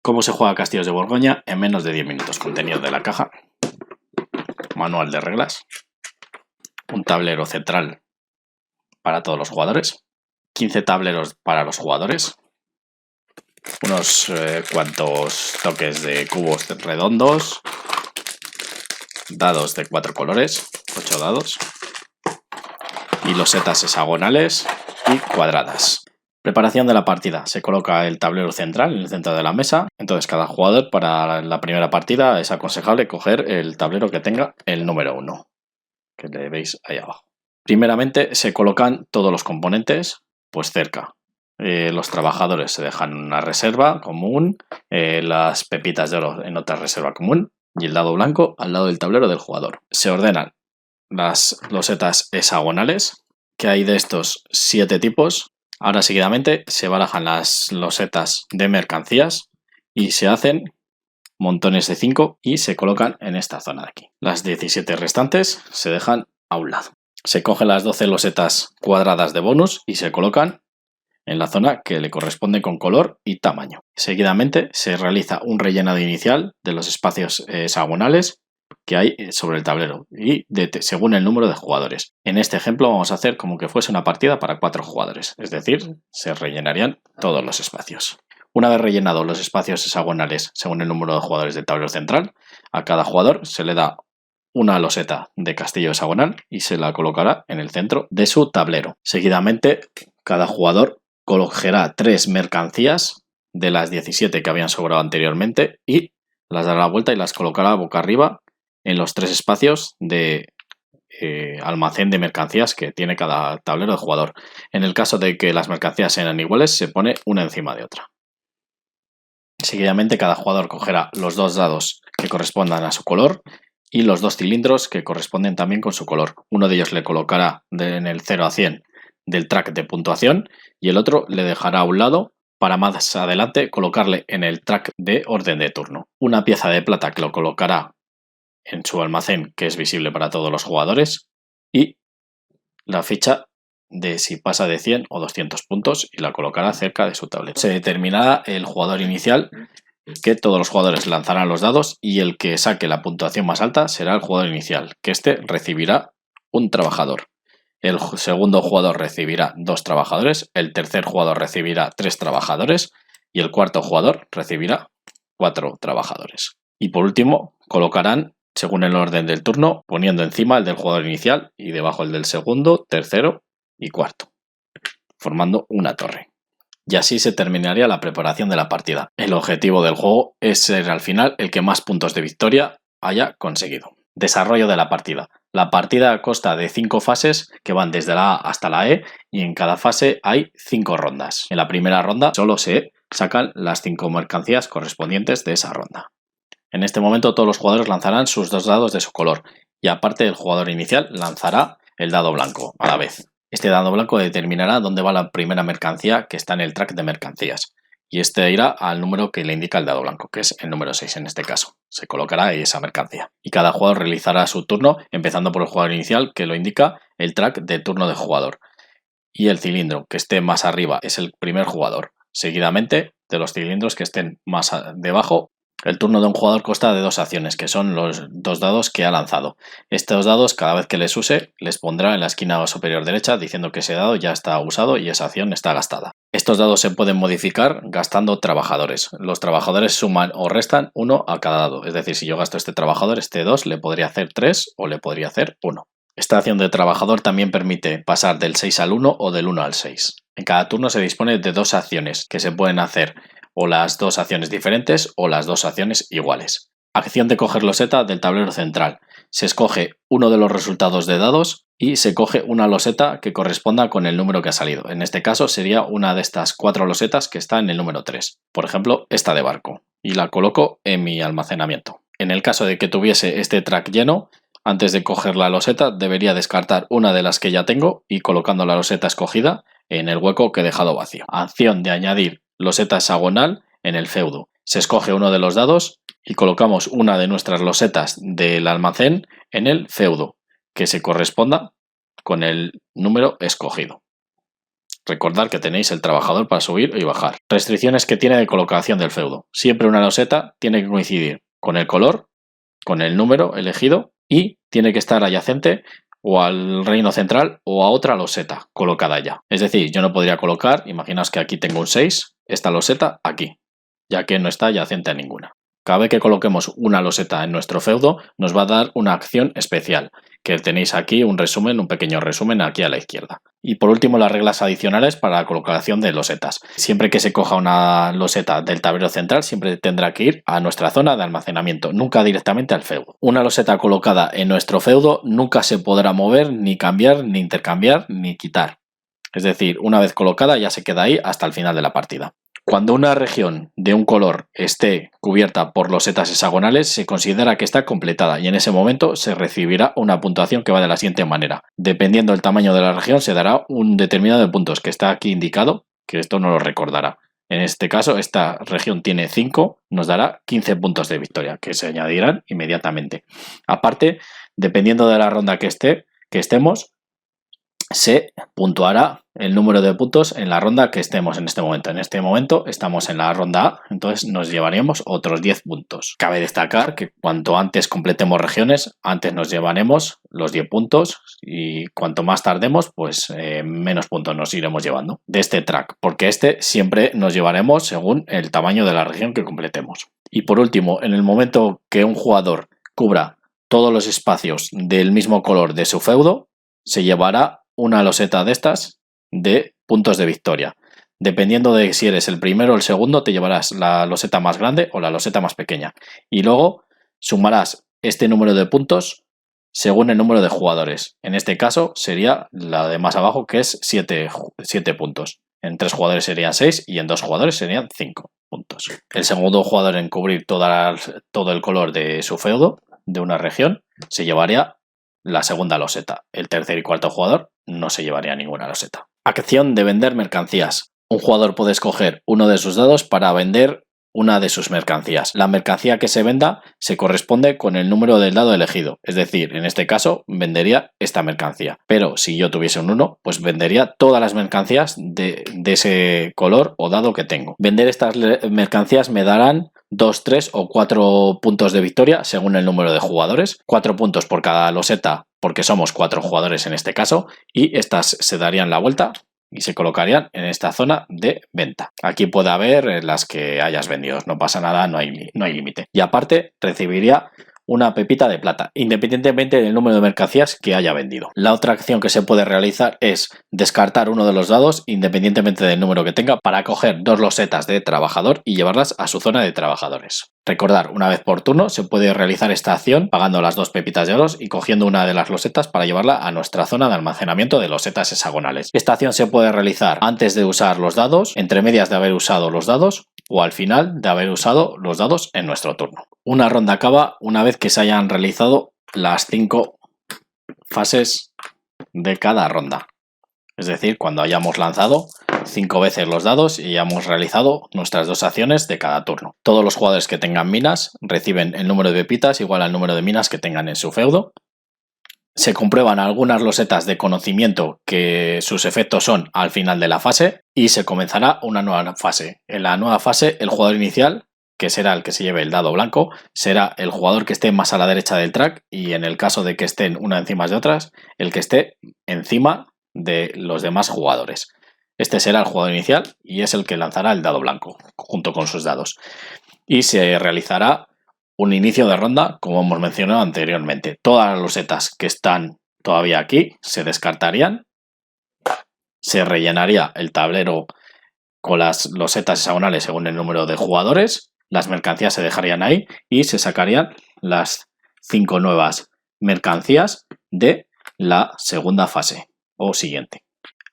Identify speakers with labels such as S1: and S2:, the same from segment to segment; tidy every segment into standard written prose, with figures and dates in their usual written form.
S1: Cómo se juega Castillos de Borgoña en menos de 10 minutos. Contenido de la caja. Manual de reglas. Un tablero central para todos los jugadores. 15 tableros para los jugadores. Unos cuantos toques de cubos redondos. Dados de 4 colores. 8 dados. Y losetas hexagonales y cuadradas. Preparación de la partida. Se coloca el tablero central en el centro de la mesa. Entonces cada jugador para la primera partida es aconsejable coger el tablero que tenga el número 1, que le veis ahí abajo. Primeramente se colocan todos los componentes pues cerca. Los trabajadores se dejan una reserva común, las pepitas de oro en otra reserva común y el dado blanco al lado del tablero del jugador. Se ordenan las losetas hexagonales, que hay de estos 7 tipos. Ahora seguidamente se barajan las losetas de mercancías y se hacen montones de 5 y se colocan en esta zona de aquí. Las 17 restantes se dejan a un lado. Se cogen las 12 losetas cuadradas de bonus y se colocan en la zona que le corresponde con color y tamaño. Seguidamente se realiza un rellenado inicial de los espacios hexagonales que hay sobre el tablero y según el número de jugadores. En este ejemplo vamos a hacer como que fuese una partida para 4 jugadores, es decir, se rellenarían todos los espacios. Una vez rellenados los espacios hexagonales según el número de jugadores del tablero central, a cada jugador se le da una loseta de castillo hexagonal y se la colocará en el centro de su tablero. Seguidamente, cada jugador cogerá 3 mercancías de las 17 que habían sobrado anteriormente y las dará la vuelta y las colocará boca arriba en los 3 espacios de almacén de mercancías que tiene cada tablero de jugador. En el caso de que las mercancías sean iguales, se pone una encima de otra. Seguidamente, cada jugador cogerá los 2 dados que correspondan a su color y los 2 cilindros que corresponden también con su color. Uno de ellos le colocará en el 0 a 100 del track de puntuación y el otro le dejará a un lado para más adelante colocarle en el track de orden de turno. Una pieza de plata que lo colocará en su almacén, que es visible para todos los jugadores, y la ficha de si pasa de 100 o 200 puntos y la colocará cerca de su tablero. Se determinará el jugador inicial, que todos los jugadores lanzarán los dados y el que saque la puntuación más alta será el jugador inicial, que este recibirá un trabajador. El segundo jugador recibirá 2 trabajadores, el tercer jugador recibirá 3 trabajadores y el cuarto jugador recibirá 4 trabajadores. Y por último, colocarán según el orden del turno, poniendo encima el del jugador inicial y debajo el del segundo, tercero y cuarto, formando una torre. Y así se terminaría la preparación de la partida. El objetivo del juego es ser al final el que más puntos de victoria haya conseguido. Desarrollo de la partida. La partida consta de 5 fases que van desde la A hasta la E y en cada fase hay 5 rondas. En la primera ronda solo se sacan las 5 mercancías correspondientes de esa ronda. En este momento todos los jugadores lanzarán sus 2 dados de su color y aparte el jugador inicial lanzará el dado blanco a la vez. Este dado blanco determinará dónde va la primera mercancía que está en el track de mercancías y este irá al número que le indica el dado blanco, que es el número 6 en este caso. Se colocará ahí esa mercancía y cada jugador realizará su turno empezando por el jugador inicial que lo indica el track de turno de jugador y el cilindro que esté más arriba es el primer jugador. Seguidamente de los cilindros que estén más debajo. El turno de un jugador consta de 2 acciones, que son los 2 dados que ha lanzado. Estos dados, cada vez que les use, les pondrá en la esquina superior derecha diciendo que ese dado ya está usado y esa acción está gastada. Estos dados se pueden modificar gastando trabajadores. Los trabajadores suman o restan 1 a cada dado. Es decir, si yo gasto este trabajador, este 2 le podría hacer 3 o le podría hacer 1. Esta acción de trabajador también permite pasar del 6 al 1 o del 1 al 6. En cada turno se dispone de 2 acciones que se pueden hacer o las 2 acciones diferentes o las 2 acciones iguales. Acción de coger loseta del tablero central. Se escoge uno de los resultados de dados y se coge una loseta que corresponda con el número que ha salido. En este caso sería una de estas 4 losetas que está en el número 3. Por ejemplo, esta de barco. Y la coloco en mi almacenamiento. En el caso de que tuviese este track lleno, antes de coger la loseta debería descartar una de las que ya tengo y colocando la loseta escogida en el hueco que he dejado vacío. Acción de añadir loseta hexagonal en el feudo. Se escoge uno de los dados y colocamos una de nuestras losetas del almacén en el feudo, que se corresponda con el número escogido. Recordad que tenéis el trabajador para subir y bajar. Restricciones que tiene de colocación del feudo. Siempre una loseta tiene que coincidir con el color, con el número elegido y tiene que estar adyacente o al reino central o a otra loseta colocada ya. Es decir, yo no podría colocar, imaginaos que aquí tengo un 6, esta loseta aquí, ya que no está adyacente a ninguna. Cada vez que coloquemos una loseta en nuestro feudo, nos va a dar una acción especial, que tenéis aquí un resumen, un pequeño resumen aquí a la izquierda. Y por último, las reglas adicionales para la colocación de losetas. Siempre que se coja una loseta del tablero central, siempre tendrá que ir a nuestra zona de almacenamiento, nunca directamente al feudo. Una loseta colocada en nuestro feudo nunca se podrá mover, ni cambiar, ni intercambiar, ni quitar. Es decir, una vez colocada ya se queda ahí hasta el final de la partida. Cuando una región de un color esté cubierta por losetas hexagonales, se considera que está completada y en ese momento se recibirá una puntuación que va de la siguiente manera. Dependiendo del tamaño de la región, se dará un determinado de puntos, que está aquí indicado, que esto no lo recordará. En este caso, esta región tiene 5, nos dará 15 puntos de victoria, que se añadirán inmediatamente. Aparte, dependiendo de la ronda que estemos, se puntuará el número de puntos en la ronda que estemos en este momento. En este momento estamos en la ronda A, entonces nos llevaríamos otros 10 puntos. Cabe destacar que cuanto antes completemos regiones, antes nos llevaremos los 10 puntos y cuanto más tardemos, pues menos puntos nos iremos llevando de este track, porque este siempre nos llevaremos según el tamaño de la región que completemos. Y por último, en el momento que un jugador cubra todos los espacios del mismo color de su feudo, se llevará una loseta de estas de puntos de victoria. Dependiendo de si eres el primero o el segundo, te llevarás la loseta más grande o la loseta más pequeña. Y luego sumarás este número de puntos según el número de jugadores. En este caso sería la de más abajo, que es 7 puntos. En 3 jugadores serían 6 y en 2 jugadores serían 5 puntos. El segundo jugador en cubrir todo el color de su feudo, de una región, se llevaría la segunda loseta. El tercer y cuarto jugador no se llevaría ninguna loseta. Acción de vender mercancías. Un jugador puede escoger uno de sus dados para vender una de sus mercancías. La mercancía que se venda se corresponde con el número del dado elegido. Es decir, en este caso vendería esta mercancía. Pero si yo tuviese un 1, pues vendería todas las mercancías de ese color o dado que tengo. Vender estas mercancías me darán 2, 3 o 4 puntos de victoria según el número de jugadores. 4 puntos por cada loseta porque somos 4 jugadores en este caso y estas se darían la vuelta y se colocarían en esta zona de venta. Aquí puede haber las que hayas vendido, no pasa nada, no hay límite. Y aparte recibiría una pepita de plata, independientemente del número de mercancías que haya vendido. La otra acción que se puede realizar es descartar uno de los dados, independientemente del número que tenga, para coger 2 losetas de trabajador y llevarlas a su zona de trabajadores. Recordar, una vez por turno se puede realizar esta acción pagando las 2 pepitas de oro y cogiendo una de las losetas para llevarla a nuestra zona de almacenamiento de losetas hexagonales. Esta acción se puede realizar antes de usar los dados, entre medias de haber usado los dados o al final de haber usado los dados en nuestro turno. Una ronda acaba una vez que se hayan realizado las 5 fases de cada ronda. Es decir, cuando hayamos lanzado 5 veces los dados y hayamos realizado nuestras 2 acciones de cada turno. Todos los jugadores que tengan minas reciben el número de pepitas igual al número de minas que tengan en su feudo. Se comprueban algunas losetas de conocimiento que sus efectos son al final de la fase y se comenzará una nueva fase. En la nueva fase, el jugador inicial, que será el que se lleve el dado blanco, será el jugador que esté más a la derecha del track y en el caso de que estén una encima de otras, el que esté encima de los demás jugadores. Este será el jugador inicial y es el que lanzará el dado blanco junto con sus dados. Y se realizará un inicio de ronda, como hemos mencionado anteriormente. Todas las losetas que están todavía aquí se descartarían. Se rellenaría el tablero con las losetas hexagonales según el número de jugadores. Las mercancías se dejarían ahí y se sacarían las 5 nuevas mercancías de la segunda fase o siguiente.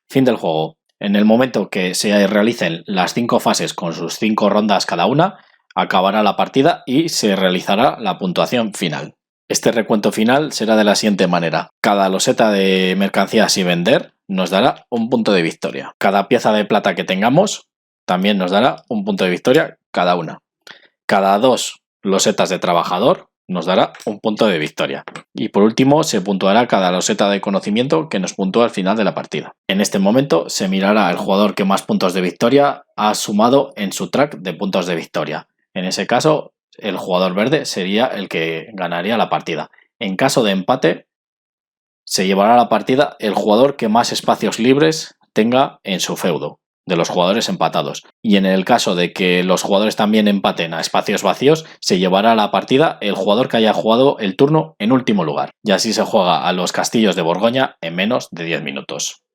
S1: Fin del juego. En el momento que se realicen las 5 fases con sus 5 rondas cada una, acabará la partida y se realizará la puntuación final. Este recuento final será de la siguiente manera. Cada loseta de mercancía sin vender nos dará un punto de victoria. Cada pieza de plata que tengamos también nos dará un punto de victoria cada una. Cada 2 losetas de trabajador nos dará un punto de victoria. Y por último, se puntuará cada loseta de conocimiento que nos puntúa al final de la partida. En este momento se mirará el jugador que más puntos de victoria ha sumado en su track de puntos de victoria. En ese caso, el jugador verde sería el que ganaría la partida. En caso de empate, se llevará la partida el jugador que más espacios libres tenga en su feudo, de los jugadores empatados. Y en el caso de que los jugadores también empaten a espacios vacíos, se llevará a la partida el jugador que haya jugado el turno en último lugar. Y así se juega a los castillos de Borgoña en menos de 10 minutos.